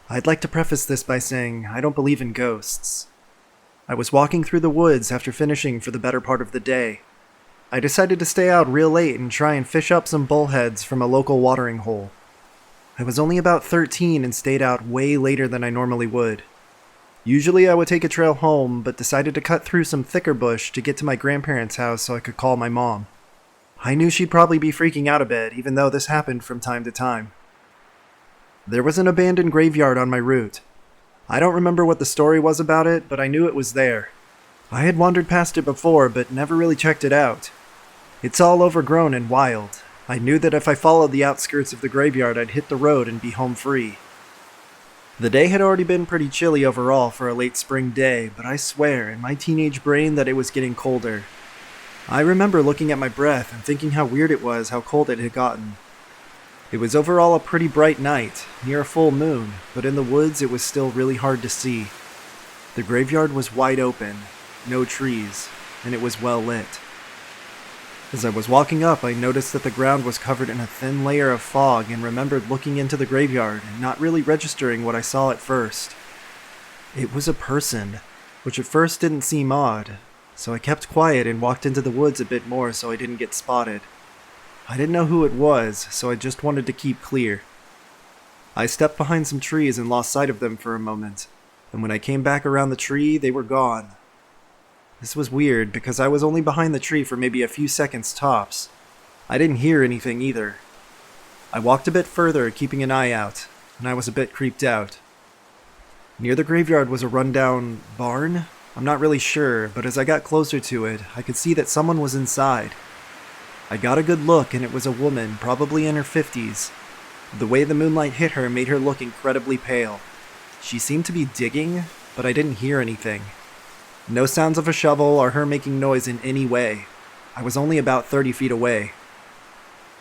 I'd like to preface this by saying I don't believe in ghosts. I was walking through the woods after finishing for the better part of the day. I decided to stay out real late and try and fish up some bullheads from a local watering hole. I was only about 13 and stayed out way later than I normally would. Usually I would take a trail home, but decided to cut through some thicker bush to get to my grandparents' house so I could call my mom. I knew she'd probably be freaking out a bit, even though this happened from time to time. There was an abandoned graveyard on my route. I don't remember what the story was about it, but I knew it was there. I had wandered past it before, but never really checked it out. It's all overgrown and wild. I knew that if I followed the outskirts of the graveyard, I'd hit the road and be home free. The day had already been pretty chilly overall for a late spring day, but I swear in my teenage brain that it was getting colder. I remember looking at my breath and thinking how weird it was how cold it had gotten. It was overall a pretty bright night, near a full moon, but in the woods it was still really hard to see. The graveyard was wide open, no trees, and it was well lit. As I was walking up, I noticed that the ground was covered in a thin layer of fog and remembered looking into the graveyard and not really registering what I saw at first. It was a person, which at first didn't seem odd, so I kept quiet and walked into the woods a bit more so I didn't get spotted. I didn't know who it was, so I just wanted to keep clear. I stepped behind some trees and lost sight of them for a moment, and when I came back around the tree, they were gone. This was weird because I was only behind the tree for maybe a few seconds tops. I didn't hear anything either. I walked a bit further, keeping an eye out, and I was a bit creeped out. Near the graveyard was a rundown barn? I'm not really sure, but as I got closer to it, I could see that someone was inside. I got a good look, and it was a woman, probably in her 50s. The way the moonlight hit her made her look incredibly pale. She seemed to be digging, but I didn't hear anything. No sounds of a shovel or her making noise in any way. I was only about 30 feet away.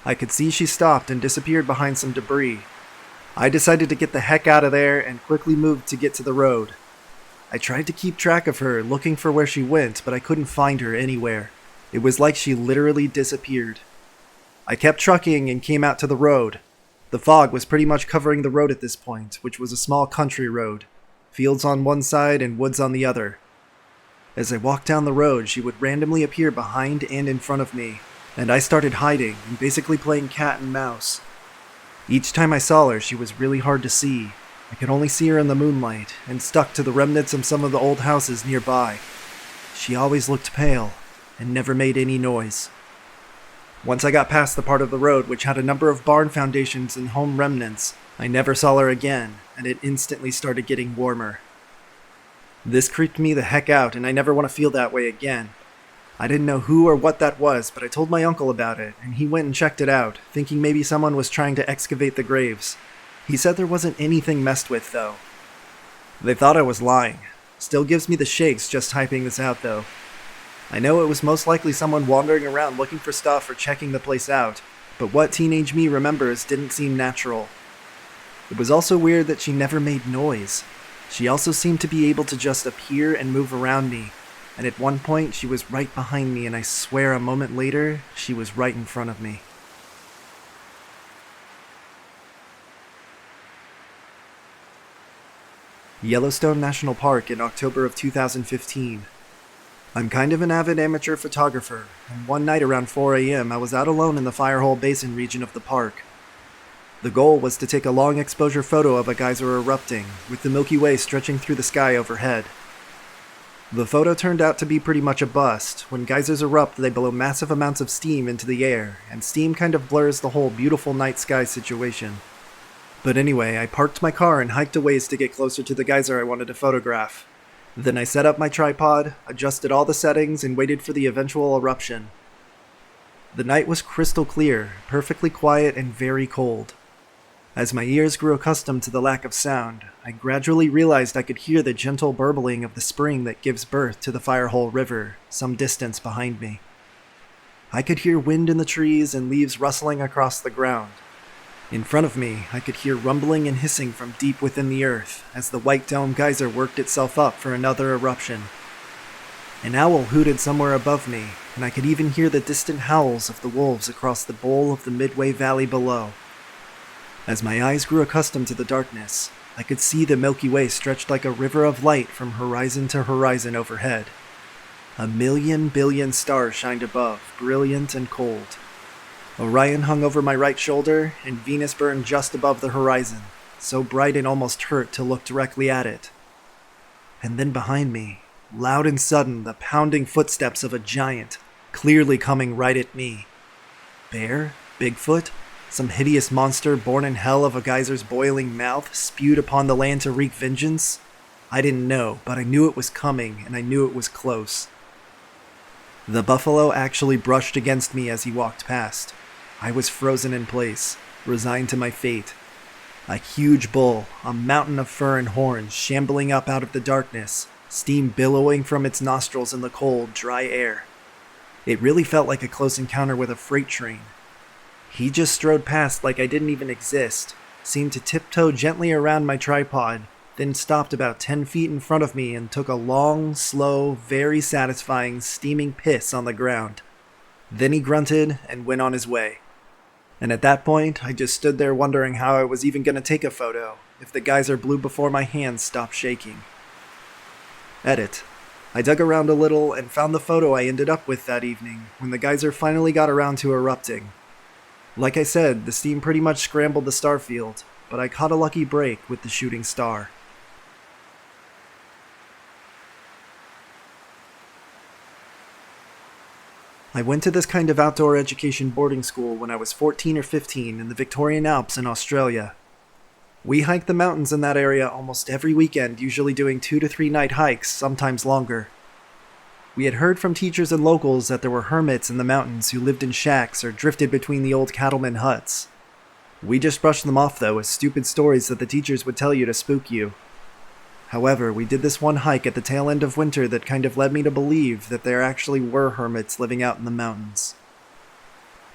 I could see she stopped and disappeared behind some debris. I decided to get the heck out of there and quickly moved to get to the road. I tried to keep track of her, looking for where she went, but I couldn't find her anywhere. It was like she literally disappeared. I kept trucking and came out to the road. The fog was pretty much covering the road at this point, which was a small country road. Fields on one side and woods on the other. As I walked down the road, she would randomly appear behind and in front of me, and I started hiding and basically playing cat and mouse. Each time I saw her, she was really hard to see. I could only see her in the moonlight, and stuck to the remnants of some of the old houses nearby. She always looked pale, and never made any noise. Once I got past the part of the road which had a number of barn foundations and home remnants, I never saw her again, and it instantly started getting warmer. This creeped me the heck out, and I never want to feel that way again. I didn't know who or what that was, but I told my uncle about it, and he went and checked it out, thinking maybe someone was trying to excavate the graves. He said there wasn't anything messed with, though. They thought I was lying. Still gives me the shakes just typing this out, though. I know it was most likely someone wandering around looking for stuff or checking the place out, but what teenage me remembers didn't seem natural. It was also weird that she never made noise. She also seemed to be able to just appear and move around me, and at one point she was right behind me, and I swear a moment later, she was right in front of me. Yellowstone National Park in October of 2015. I'm kind of an avid amateur photographer, and one night around 4 a.m. I was out alone in the Firehole Basin region of the park. The goal was to take a long exposure photo of a geyser erupting, with the Milky Way stretching through the sky overhead. The photo turned out to be pretty much a bust. When geysers erupt, they blow massive amounts of steam into the air, and steam kind of blurs the whole beautiful night sky situation. But anyway, I parked my car and hiked a ways to get closer to the geyser I wanted to photograph. Then I set up my tripod, adjusted all the settings, and waited for the eventual eruption. The night was crystal clear, perfectly quiet, and very cold. As my ears grew accustomed to the lack of sound, I gradually realized I could hear the gentle burbling of the spring that gives birth to the Firehole River, some distance behind me. I could hear wind in the trees and leaves rustling across the ground. In front of me, I could hear rumbling and hissing from deep within the earth as the White Dome geyser worked itself up for another eruption. An owl hooted somewhere above me, and I could even hear the distant howls of the wolves across the bowl of the Midway Valley below. As my eyes grew accustomed to the darkness, I could see the Milky Way stretched like a river of light from horizon to horizon overhead. A million billion stars shined above, brilliant and cold. Orion hung over my right shoulder, and Venus burned just above the horizon, so bright it almost hurt to look directly at it. And then behind me, loud and sudden, the pounding footsteps of a giant, clearly coming right at me. Bear? Bigfoot? Some hideous monster born in hell of a geyser's boiling mouth, spewed upon the land to wreak vengeance? I didn't know, but I knew it was coming, and I knew it was close. The buffalo actually brushed against me as he walked past. I was frozen in place, resigned to my fate. A huge bull, a mountain of fur and horns, shambling up out of the darkness, steam billowing from its nostrils in the cold, dry air. It really felt like a close encounter with a freight train. He just strode past like I didn't even exist, seemed to tiptoe gently around my tripod, then stopped about 10 feet in front of me and took a long, slow, very satisfying, steaming piss on the ground. Then he grunted and went on his way. And at that point, I just stood there wondering how I was even going to take a photo if the geyser blew before my hands stopped shaking. Edit. I dug around a little and found the photo I ended up with that evening when the geyser finally got around to erupting. Like I said, the steam pretty much scrambled the star field, but I caught a lucky break with the shooting star. I went to this kind of outdoor education boarding school when I was 14 or 15 in the Victorian Alps in Australia. We hiked the mountains in that area almost every weekend, usually doing 2 to 3 night hikes, sometimes longer. We had heard from teachers and locals that there were hermits in the mountains who lived in shacks or drifted between the old cattlemen huts. We just brushed them off though as stupid stories that the teachers would tell you to spook you. However, we did this one hike at the tail end of winter that kind of led me to believe that there actually were hermits living out in the mountains.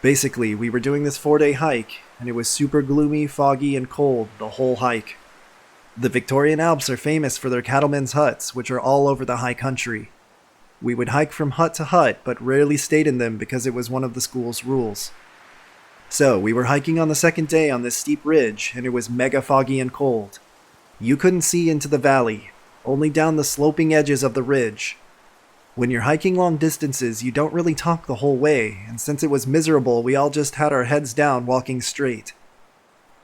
Basically, we were doing this 4-day hike, and it was super gloomy, foggy, and cold the whole hike. The Victorian Alps are famous for their cattlemen's huts, which are all over the high country. We would hike from hut to hut, but rarely stayed in them because it was one of the school's rules. So, we were hiking on the second day on this steep ridge, and it was mega foggy and cold. You couldn't see into the valley, only down the sloping edges of the ridge. When you're hiking long distances, you don't really talk the whole way, and since it was miserable, we all just had our heads down walking straight.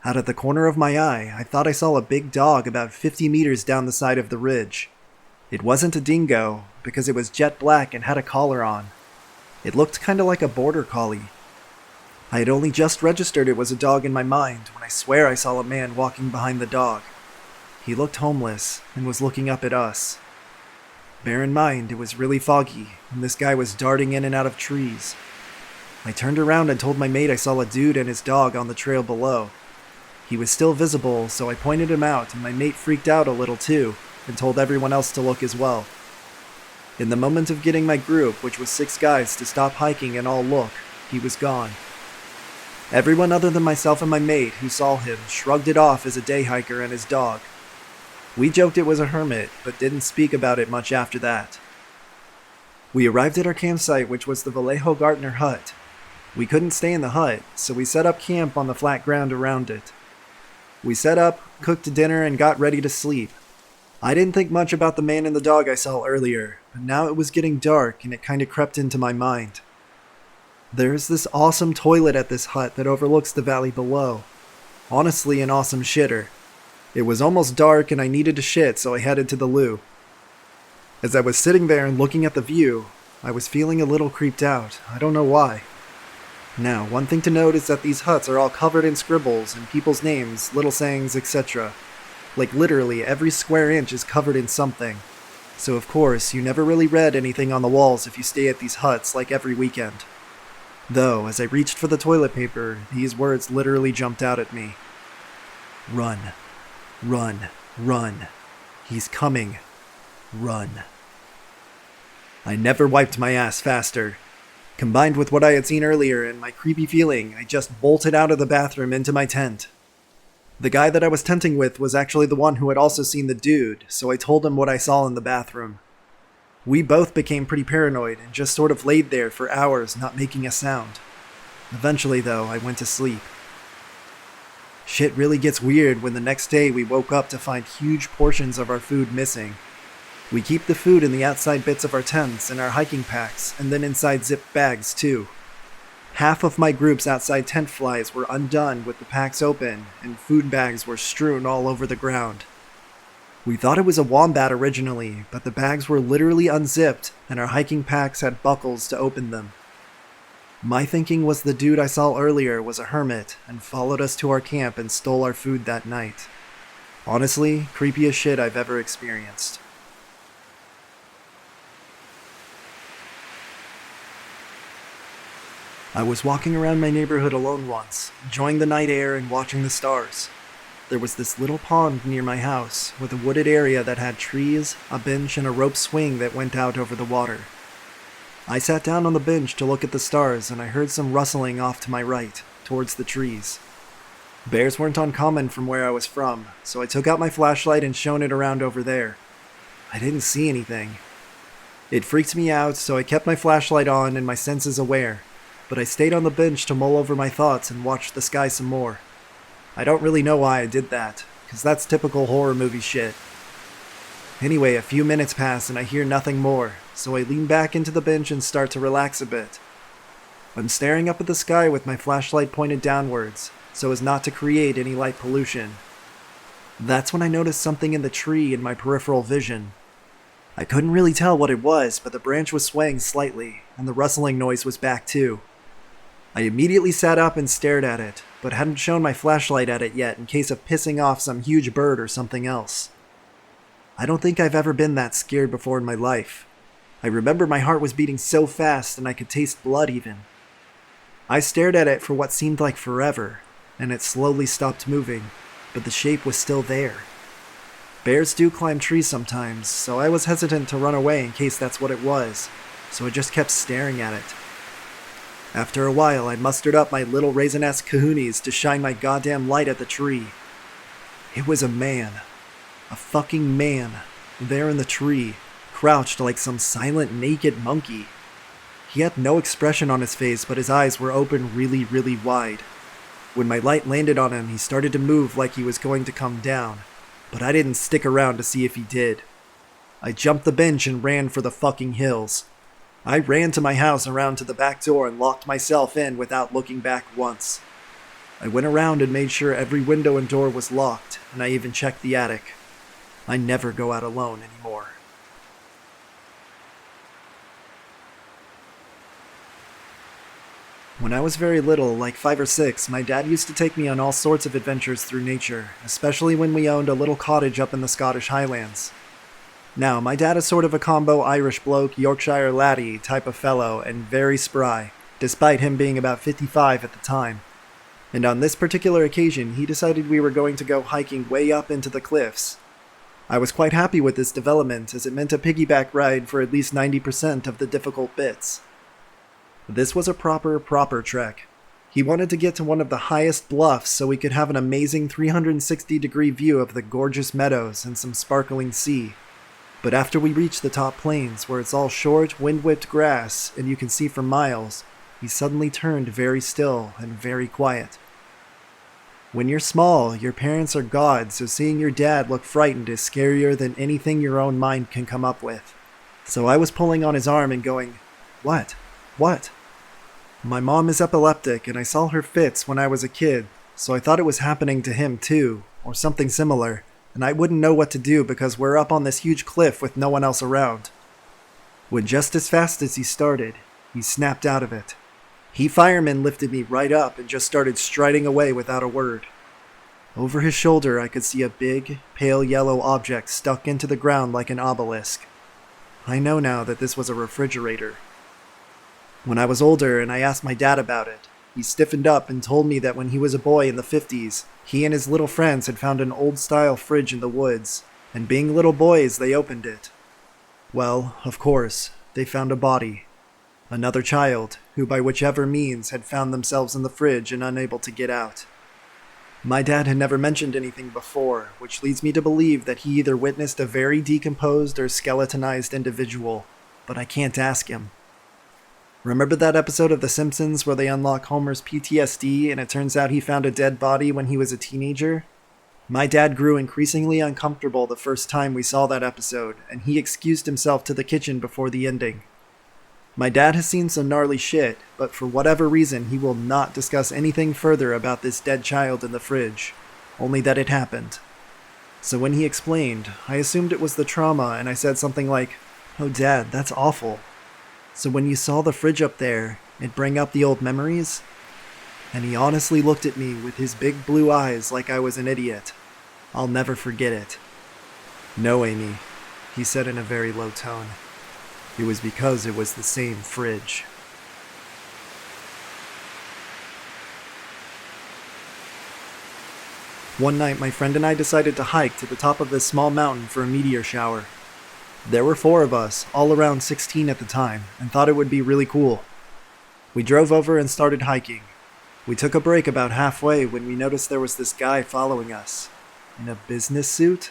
Out of the corner of my eye, I thought I saw a big dog about 50 meters down the side of the ridge. It wasn't a dingo, because it was jet black and had a collar on. It looked kinda like a border collie. I had only just registered it was a dog in my mind when I swear I saw a man walking behind the dog. He looked homeless and was looking up at us. Bear in mind, it was really foggy, and this guy was darting in and out of trees. I turned around and told my mate I saw a dude and his dog on the trail below. He was still visible, so I pointed him out, and my mate freaked out a little too, and told everyone else to look as well. In the moment of getting my group, which was 6 guys, to stop hiking and all look, he was gone. Everyone other than myself and my mate, who saw him, shrugged it off as a day hiker and his dog. We joked it was a hermit, but didn't speak about it much after that. We arrived at our campsite, which was the Vallejo Gartner hut. We couldn't stay in the hut, so we set up camp on the flat ground around it. We set up, cooked dinner, and got ready to sleep. I didn't think much about the man and the dog I saw earlier, but now it was getting dark and it kinda crept into my mind. There's this awesome toilet at this hut that overlooks the valley below. Honestly, an awesome shitter. It was almost dark and I needed to shit, so I headed to the loo. As I was sitting there and looking at the view, I was feeling a little creeped out. I don't know why. Now, one thing to note is that these huts are all covered in scribbles and people's names, little sayings, etc. Like literally every square inch is covered in something. So of course, you never really read anything on the walls if you stay at these huts like every weekend. Though, as I reached for the toilet paper, these words literally jumped out at me. Run. Run. Run. He's coming. Run. I never wiped my ass faster. Combined with what I had seen earlier and my creepy feeling, I just bolted out of the bathroom into my tent. The guy that I was tenting with was actually the one who had also seen the dude, so I told him what I saw in the bathroom. We both became pretty paranoid and just sort of laid there for hours not making a sound. Eventually, though, I went to sleep. Shit really gets weird when the next day we woke up to find huge portions of our food missing. We keep the food in the outside bits of our tents and our hiking packs, and then inside zipped bags too. Half of my group's outside tent flies were undone with the packs open, and food bags were strewn all over the ground. We thought it was a wombat originally, but the bags were literally unzipped, and our hiking packs had buckles to open them. My thinking was the dude I saw earlier was a hermit and followed us to our camp and stole our food that night. Honestly, creepy as shit I've ever experienced. I was walking around my neighborhood alone once, enjoying the night air and watching the stars. There was this little pond near my house with a wooded area that had trees, a bench, and a rope swing that went out over the water. I sat down on the bench to look at the stars, and I heard some rustling off to my right, towards the trees. Bears weren't uncommon from where I was from, so I took out my flashlight and shone it around over there. I didn't see anything. It freaked me out, so I kept my flashlight on and my senses aware, but I stayed on the bench to mull over my thoughts and watch the sky some more. I don't really know why I did that, because that's typical horror movie shit. Anyway, a few minutes pass and I hear nothing more, so I lean back into the bench and start to relax a bit. I'm staring up at the sky with my flashlight pointed downwards, so as not to create any light pollution. That's when I noticed something in the tree in my peripheral vision. I couldn't really tell what it was, but the branch was swaying slightly, and the rustling noise was back too. I immediately sat up and stared at it, but hadn't shown my flashlight at it yet in case of pissing off some huge bird or something else. I don't think I've ever been that scared before in my life. I remember my heart was beating so fast and I could taste blood even. I stared at it for what seemed like forever, and it slowly stopped moving, but the shape was still there. Bears do climb trees sometimes, so I was hesitant to run away in case that's what it was, so I just kept staring at it. After a while, I mustered up my little raisin-ass kahunas to shine my goddamn light at the tree. It was a man. A fucking man. There in the tree, crouched like some silent naked monkey. He had no expression on his face, but his eyes were open really, really wide. When my light landed on him, he started to move like he was going to come down, but I didn't stick around to see if he did. I jumped the bench and ran for the fucking hills. I ran to my house around to the back door and locked myself in without looking back once. I went around and made sure every window and door was locked, and I even checked the attic. I never go out alone anymore. When I was very little, like 5 or 6, my dad used to take me on all sorts of adventures through nature, especially when we owned a little cottage up in the Scottish Highlands. Now, my dad is sort of a combo Irish bloke, Yorkshire laddie type of fellow, and very spry, despite him being about 55 at the time. And on this particular occasion, he decided we were going to go hiking way up into the cliffs. I was quite happy with this development, as it meant a piggyback ride for at least 90% of the difficult bits. This was a proper trek. He wanted to get to one of the highest bluffs so we could have an amazing 360-degree view of the gorgeous meadows and some sparkling sea. But after we reached the top plains, where it's all short, wind-whipped grass and you can see for miles, he suddenly turned very still and very quiet. When you're small, your parents are gods, so seeing your dad look frightened is scarier than anything your own mind can come up with. So I was pulling on his arm and going, "What? What?" My mom is epileptic, and I saw her fits when I was a kid, so I thought it was happening to him too, or something similar, and I wouldn't know what to do because we're up on this huge cliff with no one else around. When just as fast as he started, he snapped out of it. He fireman lifted me right up and just started striding away without a word. Over his shoulder I could see a big, pale yellow object stuck into the ground like an obelisk. I know now that this was a refrigerator. When I was older and I asked my dad about it, he stiffened up and told me that when he was a boy in the 50s, he and his little friends had found an old-style fridge in the woods, and being little boys, they opened it. Well, of course, they found a body. Another child, who by whichever means had found themselves in the fridge and unable to get out. My dad had never mentioned anything before, which leads me to believe that he either witnessed a very decomposed or skeletonized individual, but I can't ask him. Remember that episode of The Simpsons where they unlock Homer's PTSD and it turns out he found a dead body when he was a teenager? My dad grew increasingly uncomfortable the first time we saw that episode, and he excused himself to the kitchen before the ending. My dad has seen some gnarly shit, but for whatever reason he will not discuss anything further about this dead child in the fridge, only that it happened. So when he explained, I assumed it was the trauma and I said something like, "Oh Dad, that's awful. So when you saw the fridge up there, it bring up the old memories?" And he honestly looked at me with his big blue eyes like I was an idiot. I'll never forget it. "No, Amy," he said in a very low tone. "It was because it was the same fridge." One night, my friend and I decided to hike to the top of this small mountain for a meteor shower. There were 4 of us, all around 16 at the time, and thought it would be really cool. We drove over and started hiking. We took a break about halfway when we noticed there was this guy following us. In a business suit?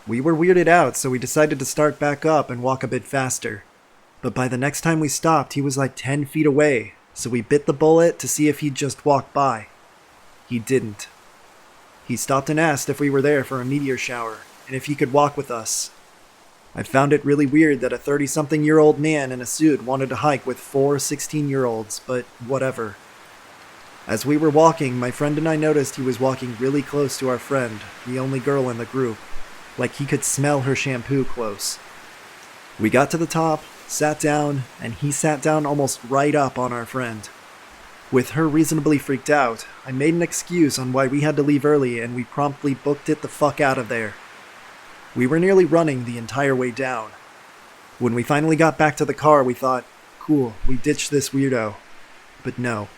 We were weirded out, so we decided to start back up and walk a bit faster. But by the next time we stopped, he was like 10 feet away, so we bit the bullet to see if he'd just walk by. He didn't. He stopped and asked if we were there for a meteor shower, and if he could walk with us. I found it really weird that a 30-something-year-old man in a suit wanted to hike with 4 16-year-olds, but whatever. As we were walking, my friend and I noticed he was walking really close to our friend, the only girl in the group, like he could smell her shampoo close. We got to the top, sat down, and he sat down almost right up on our friend. With her reasonably freaked out, I made an excuse on why we had to leave early and we promptly booked it the fuck out of there. We were nearly running the entire way down. When we finally got back to the car, we thought, cool, we ditched this weirdo. But no.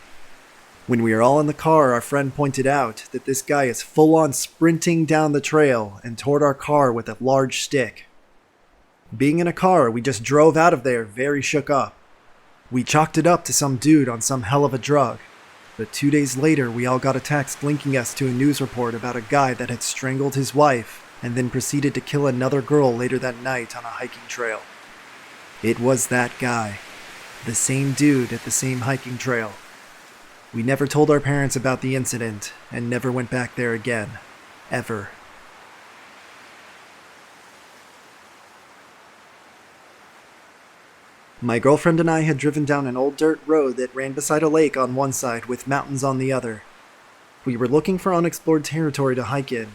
When we were all in the car, our friend pointed out that this guy is full-on sprinting down the trail and toward our car with a large stick. Being in a car, we just drove out of there very shook up. We chalked it up to some dude on some hell of a drug. But 2 days later, we all got a text linking us to a news report about a guy that had strangled his wife and then proceeded to kill another girl later that night on a hiking trail. It was that guy. The same dude at the same hiking trail. We never told our parents about the incident and never went back there again. Ever. My girlfriend and I had driven down an old dirt road that ran beside a lake on one side with mountains on the other. We were looking for unexplored territory to hike in.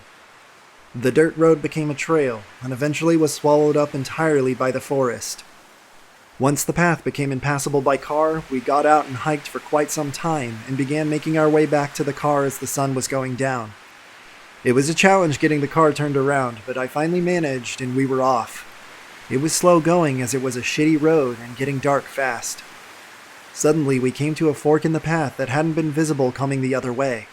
The dirt road became a trail and eventually was swallowed up entirely by the forest. Once the path became impassable by car, we got out and hiked for quite some time and began making our way back to the car as the sun was going down. It was a challenge getting the car turned around, but I finally managed and we were off. It was slow going as it was a shitty road and getting dark fast. Suddenly we came to a fork in the path that hadn't been visible coming the other way.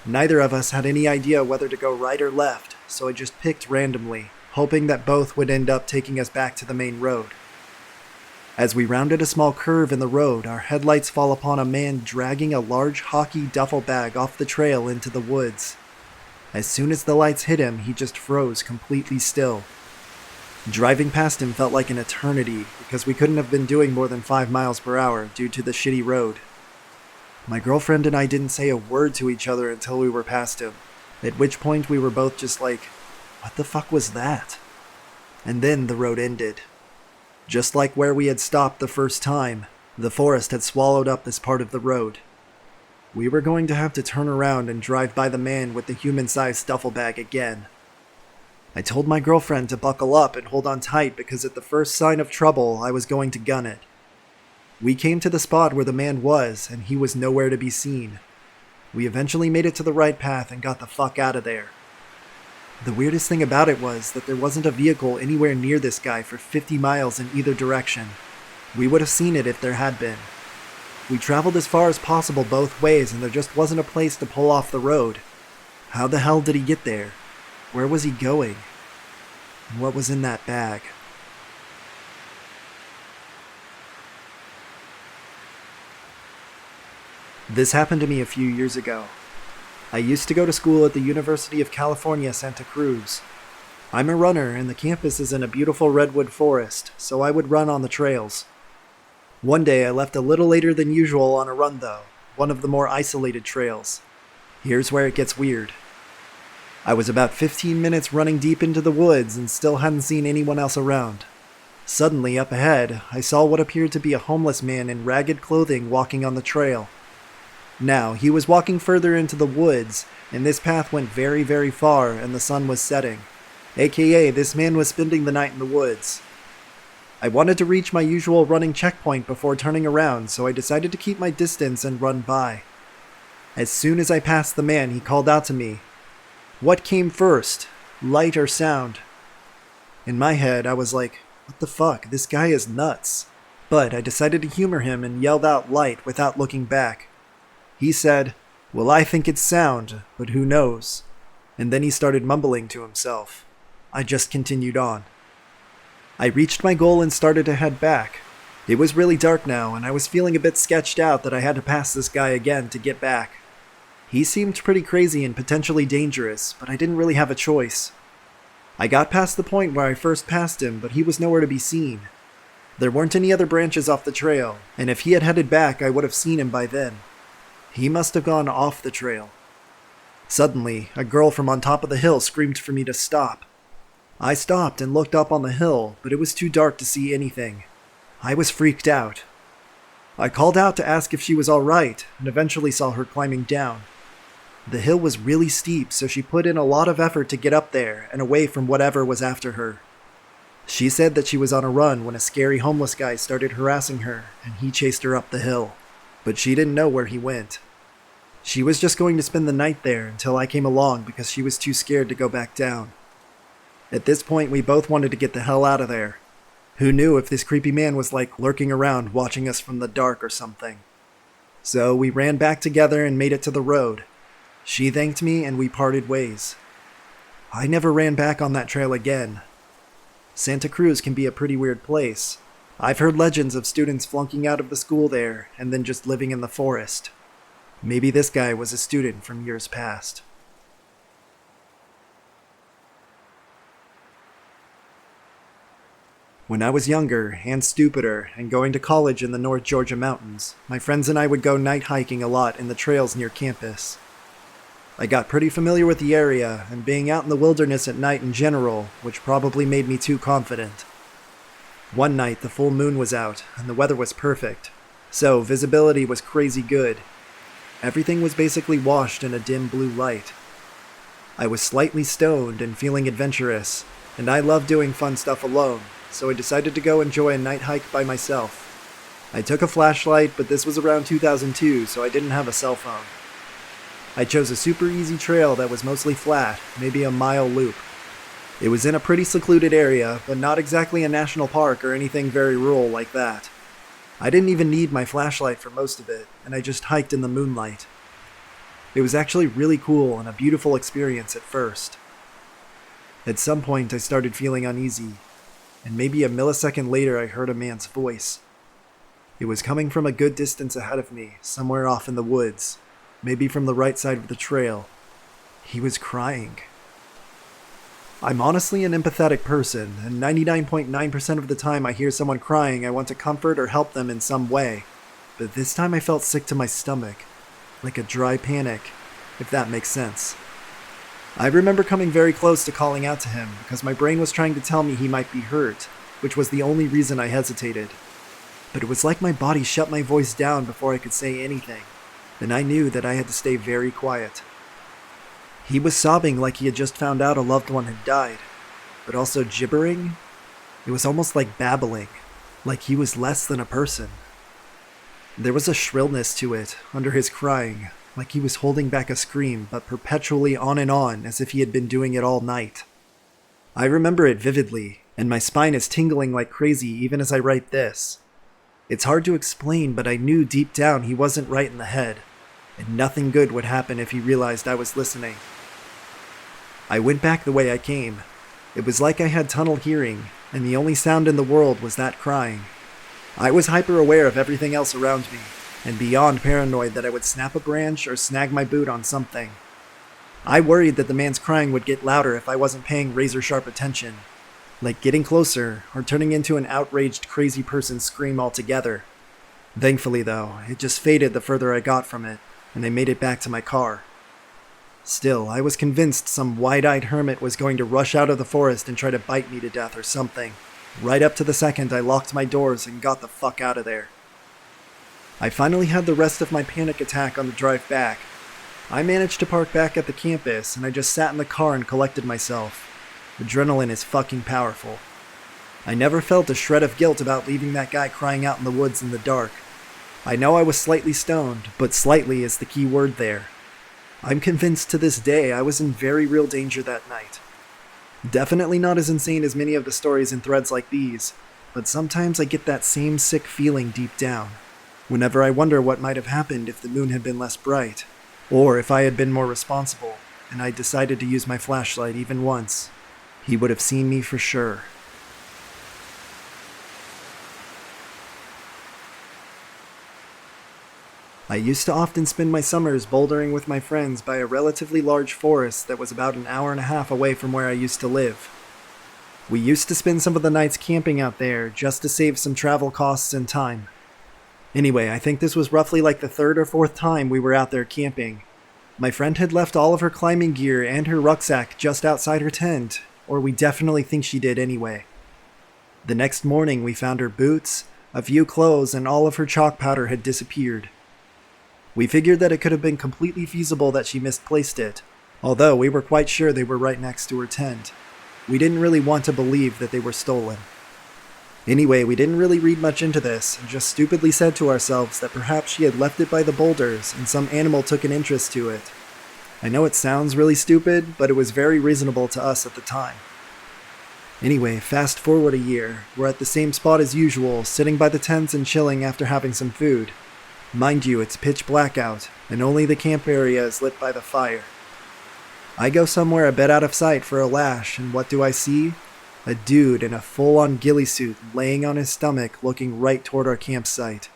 Neither of us had any idea whether to go right or left, so I just picked randomly, hoping that both would end up taking us back to the main road. As we rounded a small curve in the road, our headlights fall upon a man dragging a large hockey duffel bag off the trail into the woods. As soon as the lights hit him, he just froze completely still. Driving past him felt like an eternity because we couldn't have been doing more than 5 miles per hour due to the shitty road. My girlfriend and I didn't say a word to each other until we were past him, at which point we were both just like, what the fuck was that? And then the road ended. Just like where we had stopped the first time, the forest had swallowed up this part of the road. We were going to have to turn around and drive by the man with the human-sized duffel bag again. I told my girlfriend to buckle up and hold on tight because at the first sign of trouble, I was going to gun it. We came to the spot where the man was, and he was nowhere to be seen. We eventually made it to the right path and got the fuck out of there. The weirdest thing about it was that there wasn't a vehicle anywhere near this guy for 50 miles in either direction. We would have seen it if there had been. We traveled as far as possible both ways and there just wasn't a place to pull off the road. How the hell did he get there? Where was he going? And what was in that bag? This happened to me a few years ago. I used to go to school at the University of California, Santa Cruz. I'm a runner and the campus is in a beautiful redwood forest, so I would run on the trails. One day I left a little later than usual on a run though, one of the more isolated trails. Here's where it gets weird. I was about 15 minutes running deep into the woods and still hadn't seen anyone else around. Suddenly, up ahead, I saw what appeared to be a homeless man in ragged clothing walking on the trail. Now, he was walking further into the woods, and this path went very, very far, and the sun was setting. AKA, this man was spending the night in the woods. I wanted to reach my usual running checkpoint before turning around, so I decided to keep my distance and run by. As soon as I passed the man, he called out to me, "What came first, light or sound?" In my head, I was like, what the fuck, this guy is nuts. But I decided to humor him and yelled out light without looking back. He said, "Well, I think it's sound, but who knows?" And then he started mumbling to himself. I just continued on. I reached my goal and started to head back. It was really dark now, and I was feeling a bit sketched out that I had to pass this guy again to get back. He seemed pretty crazy and potentially dangerous, but I didn't really have a choice. I got past the point where I first passed him, but he was nowhere to be seen. There weren't any other branches off the trail, and if he had headed back, I would have seen him by then. He must have gone off the trail. Suddenly, a girl from on top of the hill screamed for me to stop. I stopped and looked up on the hill, but it was too dark to see anything. I was freaked out. I called out to ask if she was all right, and eventually saw her climbing down. The hill was really steep, so she put in a lot of effort to get up there and away from whatever was after her. She said that she was on a run when a scary homeless guy started harassing her, and he chased her up the hill. But she didn't know where he went. She was just going to spend the night there until I came along because she was too scared to go back down. At this point, we both wanted to get the hell out of there. Who knew if this creepy man was lurking around watching us from the dark or something? So we ran back together and made it to the road. She thanked me and we parted ways. I never ran back on that trail again. Santa Cruz can be a pretty weird place. I've heard legends of students flunking out of the school there and then just living in the forest. Maybe this guy was a student from years past. When I was younger and stupider and going to college in the North Georgia mountains, my friends and I would go night hiking a lot in the trails near campus. I got pretty familiar with the area and being out in the wilderness at night in general, which probably made me too confident. One night the full moon was out and the weather was perfect, so visibility was crazy good. Everything was basically washed in a dim blue light. I was slightly stoned and feeling adventurous, and I love doing fun stuff alone, so I decided to go enjoy a night hike by myself. I took a flashlight, but this was around 2002, so I didn't have a cell phone. I chose a super easy trail that was mostly flat, maybe a mile loop. It was in a pretty secluded area, but not exactly a national park or anything very rural like that. I didn't even need my flashlight for most of it, and I just hiked in the moonlight. It was actually really cool and a beautiful experience at first. At some point I started feeling uneasy, and maybe a millisecond later I heard a man's voice. It was coming from a good distance ahead of me, somewhere off in the woods, maybe from the right side of the trail. He was crying. I'm honestly an empathetic person, and 99.9% of the time I hear someone crying, I want to comfort or help them in some way. But this time I felt sick to my stomach, like a dry panic, if that makes sense. I remember coming very close to calling out to him because my brain was trying to tell me he might be hurt, which was the only reason I hesitated. But it was like my body shut my voice down before I could say anything, and I knew that I had to stay very quiet. He was sobbing like he had just found out a loved one had died, but also gibbering. It was almost like babbling, like he was less than a person. There was a shrillness to it, under his crying, like he was holding back a scream, but perpetually on and on, as if he had been doing it all night. I remember it vividly, and my spine is tingling like crazy even as I write this. It's hard to explain, but I knew deep down he wasn't right in the head, and nothing good would happen if he realized I was listening. I went back the way I came. It was like I had tunnel hearing, and the only sound in the world was that crying. I was hyper aware of everything else around me, and beyond paranoid that I would snap a branch or snag my boot on something. I worried that the man's crying would get louder if I wasn't paying razor-sharp attention, like getting closer or turning into an outraged crazy person's scream altogether. Thankfully, though, it just faded the further I got from it, and I made it back to my car. Still, I was convinced some wide-eyed hermit was going to rush out of the forest and try to bite me to death or something, right up to the second I locked my doors and got the fuck out of there. I finally had the rest of my panic attack on the drive back. I managed to park back at the campus, and I just sat in the car and collected myself. Adrenaline is fucking powerful. I never felt a shred of guilt about leaving that guy crying out in the woods in the dark. I know I was slightly stoned, but slightly is the key word there. I'm convinced to this day I was in very real danger that night. Definitely not as insane as many of the stories in threads like these, but sometimes I get that same sick feeling deep down, whenever I wonder what might have happened if the moon had been less bright, or if I had been more responsible, and I decided to use my flashlight even once. He would have seen me for sure. I used to often spend my summers bouldering with my friends by a relatively large forest that was about an hour and a half away from where I used to live. We used to spend some of the nights camping out there just to save some travel costs and time. Anyway, I think this was roughly like the third or fourth time we were out there camping. My friend had left all of her climbing gear and her rucksack just outside her tent, or we definitely think she did anyway. The next morning we found her boots, a few clothes, and all of her chalk powder had disappeared. We figured that it could have been completely feasible that she misplaced it, although we were quite sure they were right next to her tent. We didn't really want to believe that they were stolen. Anyway, we didn't really read much into this, and just stupidly said to ourselves that perhaps she had left it by the boulders and some animal took an interest to it. I know it sounds really stupid, but it was very reasonable to us at the time. Anyway, fast forward a year, we're at the same spot as usual, sitting by the tents and chilling after having some food. Mind you, it's pitch black out, and only the camp area is lit by the fire. I go somewhere a bit out of sight for a lash, and what do I see? A dude in a full-on ghillie suit laying on his stomach looking right toward our campsite.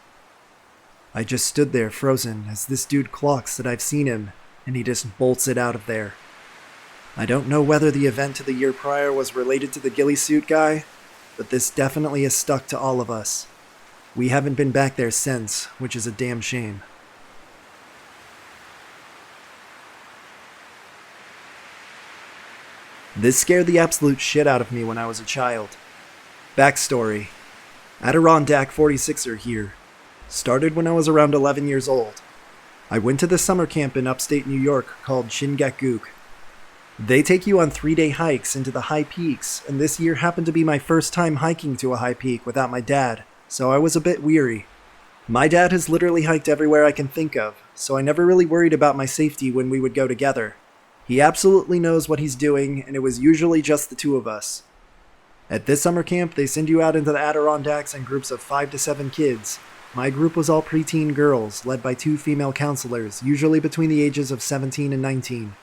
I just stood there frozen as this dude clocks that I've seen him, and he just bolts it out of there. I don't know whether the event of the year prior was related to the ghillie suit guy, but this definitely has stuck to all of us. We haven't been back there since, which is a damn shame. This scared the absolute shit out of me when I was a child. Backstory. Adirondack 46er here. Started when I was around 11 years old. I went to this summer camp in upstate New York called Chingachgook. They take you on 3-day hikes into the high peaks, and this year happened to be my first time hiking to a high peak without my dad, so I was a bit weary. My dad has literally hiked everywhere I can think of, so I never really worried about my safety when we would go together. He absolutely knows what he's doing, and it was usually just the two of us. At this summer camp, they send you out into the Adirondacks in groups of 5 to 7 kids. My group was all preteen girls, led by 2 female counselors, usually between the ages of 17 and 19.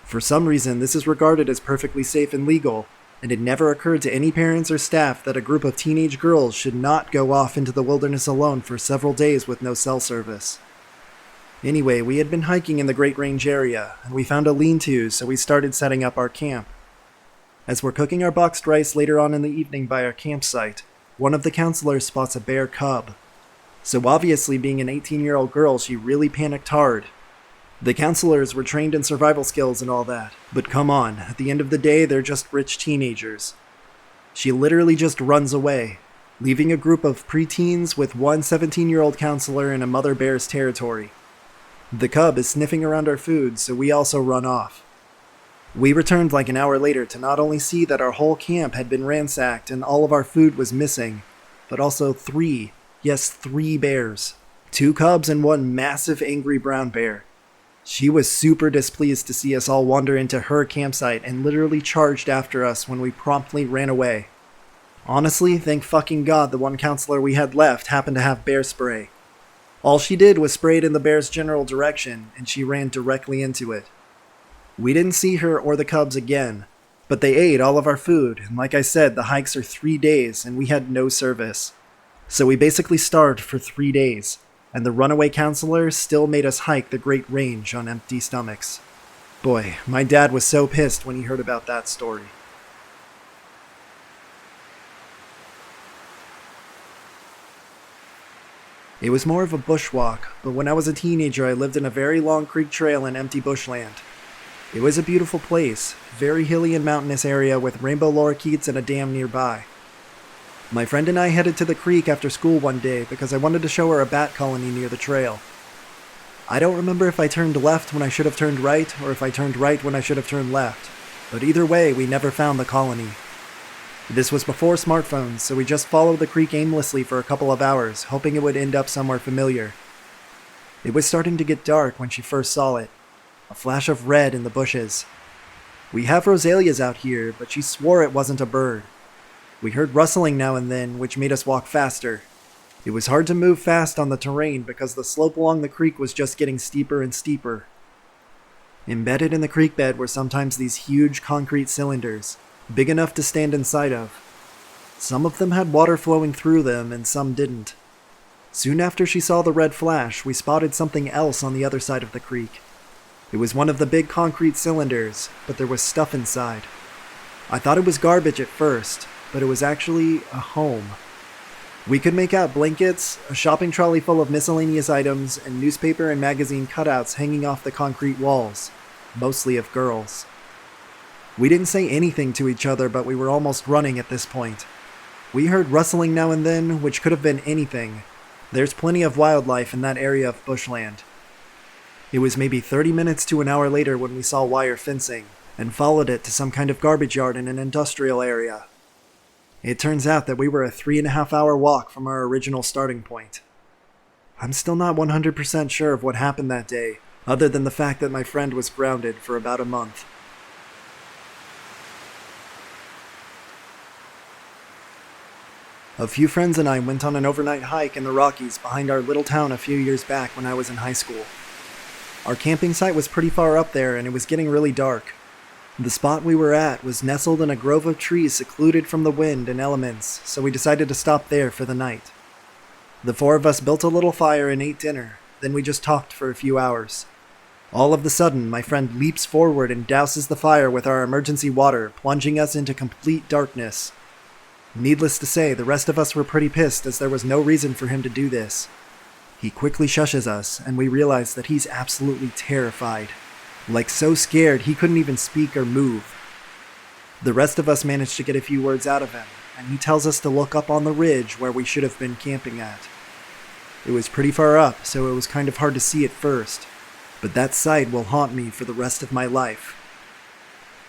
For some reason, this is regarded as perfectly safe and legal, and it never occurred to any parents or staff that a group of teenage girls should not go off into the wilderness alone for several days with no cell service. Anyway, we had been hiking in the Great Range area, and we found a lean-to, so we started setting up our camp. As we're cooking our boxed rice later on in the evening by our campsite, one of the counselors spots a bear cub. So obviously, being an 18-year-old girl, she really panicked hard. The counselors were trained in survival skills and all that, but come on, at the end of the day, they're just rich teenagers. She literally just runs away, leaving a group of preteens with one 17-year-old counselor in a mother bear's territory. The cub is sniffing around our food, so we also run off. We returned like an hour later to not only see that our whole camp had been ransacked and all of our food was missing, but also 3 bears. 2 cubs and 1 massive angry brown bear. She was super displeased to see us all wander into her campsite and literally charged after us when we promptly ran away. Honestly, thank fucking God the one counselor we had left happened to have bear spray. All she did was spray it in the bear's general direction, and she ran directly into it. We didn't see her or the cubs again, but they ate all of our food, and like I said, the hikes are 3 days, and we had no service. So we basically starved for 3 days, and the runaway counselor still made us hike the Great Range on empty stomachs. Boy, my dad was so pissed when he heard about that story. It was more of a bushwalk, but when I was a teenager I lived in a very long creek trail in empty bushland. It was a beautiful place, very hilly and mountainous area with rainbow lorikeets and a dam nearby. My friend and I headed to the creek after school one day because I wanted to show her a bat colony near the trail. I don't remember if I turned left when I should have turned right, or if I turned right when I should have turned left, but either way we never found the colony. This was before smartphones, so we just followed the creek aimlessly for a couple of hours, hoping it would end up somewhere familiar. It was starting to get dark when she first saw it, a flash of red in the bushes. We have rosalias out here, but she swore it wasn't a bird. We heard rustling now and then, which made us walk faster. It was hard to move fast on the terrain because the slope along the creek was just getting steeper and steeper. Embedded in the creek bed were sometimes these huge concrete cylinders, big enough to stand inside of. Some of them had water flowing through them and some didn't. Soon after she saw the red flash, we spotted something else on the other side of the creek. It was one of the big concrete cylinders, but there was stuff inside. I thought it was garbage at first, but it was actually a home. We could make out blankets, a shopping trolley full of miscellaneous items, and newspaper and magazine cutouts hanging off the concrete walls, mostly of girls. We didn't say anything to each other, but we were almost running at this point. We heard rustling now and then, which could have been anything. There's plenty of wildlife in that area of bushland. It was maybe 30 minutes to an hour later when we saw wire fencing, and followed it to some kind of garbage yard in an industrial area. It turns out that we were a 3.5-hour walk from our original starting point. I'm still not 100% sure of what happened that day, other than the fact that my friend was grounded for about a month. A few friends and I went on an overnight hike in the Rockies behind our little town a few years back when I was in high school. Our camping site was pretty far up there and it was getting really dark. The spot we were at was nestled in a grove of trees secluded from the wind and elements, so we decided to stop there for the night. The four of us built a little fire and ate dinner, then we just talked for a few hours. All of a sudden, my friend leaps forward and douses the fire with our emergency water, plunging us into complete darkness. Needless to say, the rest of us were pretty pissed as there was no reason for him to do this. He quickly shushes us, and we realize that he's absolutely terrified. Like so scared he couldn't even speak or move. The rest of us managed to get a few words out of him, and he tells us to look up on the ridge where we should have been camping at. It was pretty far up, so it was kind of hard to see at first, but that sight will haunt me for the rest of my life.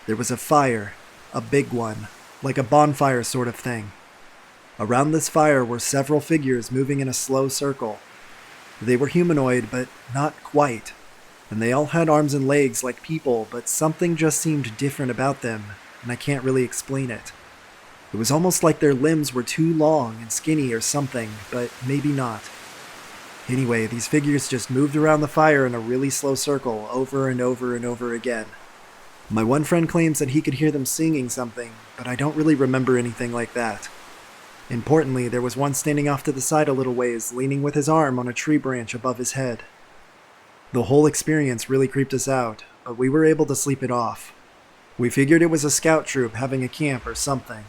There was a fire, a big one, like a bonfire sort of thing. Around this fire were several figures moving in a slow circle. They were humanoid, but not quite. And they all had arms and legs like people, but something just seemed different about them, and I can't really explain it. It was almost like their limbs were too long and skinny or something, but maybe not. Anyway, these figures just moved around the fire in a really slow circle over and over and over again. My one friend claims that he could hear them singing something, but I don't really remember anything like that. Importantly, there was one standing off to the side a little ways, leaning with his arm on a tree branch above his head. The whole experience really creeped us out, but we were able to sleep it off. We figured it was a scout troop having a camp or something.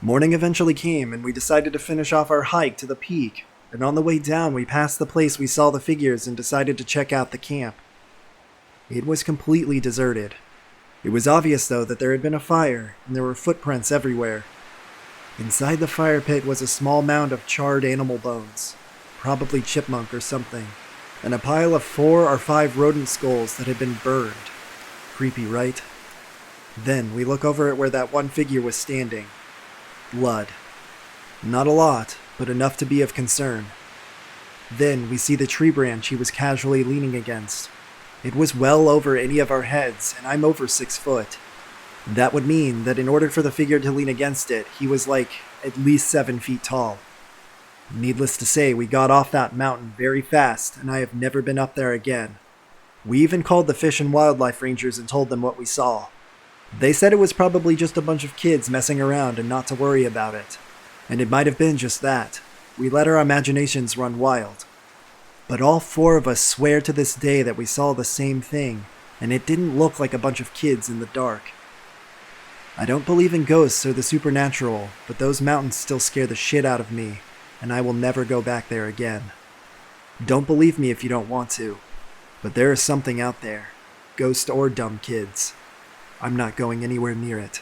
Morning eventually came, and we decided to finish off our hike to the peak, and on the way down we passed the place we saw the figures and decided to check out the camp. It was completely deserted. It was obvious, though, that there had been a fire, and there were footprints everywhere. Inside the fire pit was a small mound of charred animal bones, probably chipmunk or something, and a pile of 4 or 5 rodent skulls that had been burned. Creepy, right? Then we look over at where that one figure was standing. Blood. Not a lot, but enough to be of concern. Then we see the tree branch he was casually leaning against. It was well over any of our heads, and I'm over 6 foot. That would mean that in order for the figure to lean against it, he was like at least 7 feet tall. Needless to say, we got off that mountain very fast, and I have never been up there again. We even called the Fish and Wildlife Rangers and told them what we saw. They said it was probably just a bunch of kids messing around and not to worry about it. And it might have been just that. We let our imaginations run wild. But all 4 of us swear to this day that we saw the same thing, and it didn't look like a bunch of kids in the dark. I don't believe in ghosts or the supernatural, but those mountains still scare the shit out of me. and I will never go back there again. Don't believe me if you don't want to, but there is something out there, ghost or dumb kids. I'm not going anywhere near it.